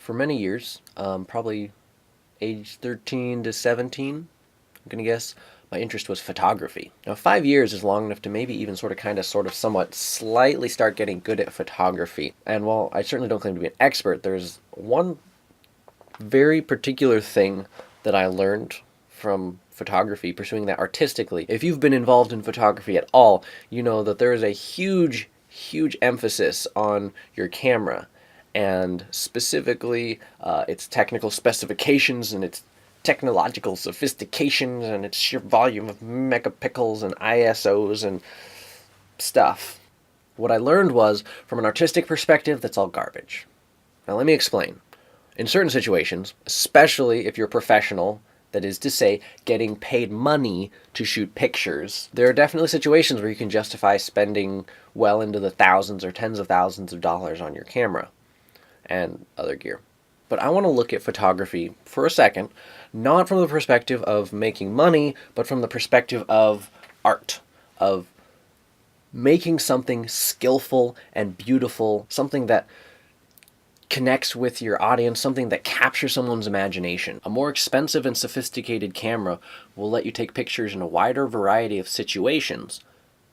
for many years, probably age 13 to 17, I'm going to guess, my interest was photography. Now, 5 years is long enough to maybe even sort of somewhat slightly start getting good at photography. And while I certainly don't claim to be an expert, there's one very particular thing that I learned from photography, pursuing that artistically. If you've been involved in photography at all, you know that there is a huge emphasis on your camera, and specifically its technical specifications and its technological sophistications and its sheer volume of megapixels and ISOs and stuff. What I learned was, from an artistic perspective, that's all garbage. Now let me explain. In certain situations, especially if you're professional, that is to say, getting paid money to shoot pictures, there are definitely situations where you can justify spending well into the thousands or tens of thousands of dollars on your camera and other gear. But I want to look at photography for a second, not from the perspective of making money, but from the perspective of art, of making something skillful and beautiful, something that connects with your audience, something that captures someone's imagination. A more expensive and sophisticated camera will let you take pictures in a wider variety of situations,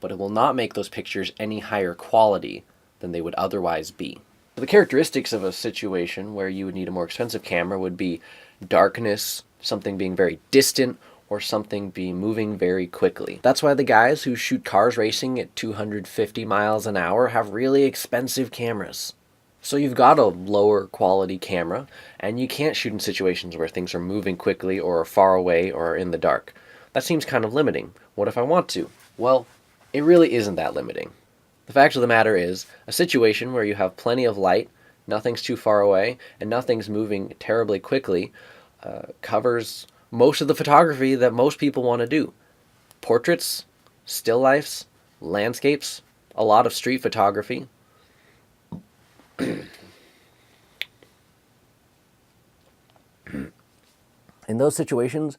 but it will not make those pictures any higher quality than they would otherwise be. The characteristics of a situation where you would need a more expensive camera would be darkness, something being very distant, or something be moving very quickly. That's why the guys who shoot cars racing at 250 miles an hour have really expensive cameras. So you've got a lower quality camera, and you can't shoot in situations where things are moving quickly or are far away or are in the dark. That seems kind of limiting. What if I want to? Well, it really isn't that limiting. The fact of the matter is, a situation where you have plenty of light, nothing's too far away, and nothing's moving terribly quickly covers most of the photography that most people want to do. Portraits, still lifes, landscapes, a lot of street photography. In those situations,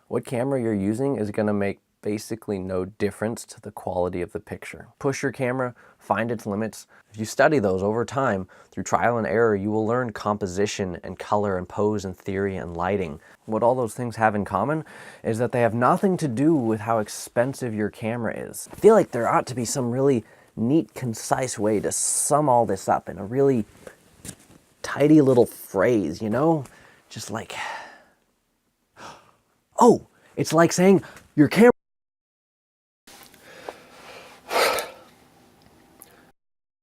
what camera you're using is going to make basically no difference to the quality of the picture. Push your camera, find its limits. If you study those over time, through trial and error, you will learn composition and color and pose and theory and lighting. What all those things have in common is that they have nothing to do with how expensive your camera is. I feel like there ought to be some really neat, concise way to sum all this up in a really tidy little phrase, you know? Just like, oh, it's like saying your camera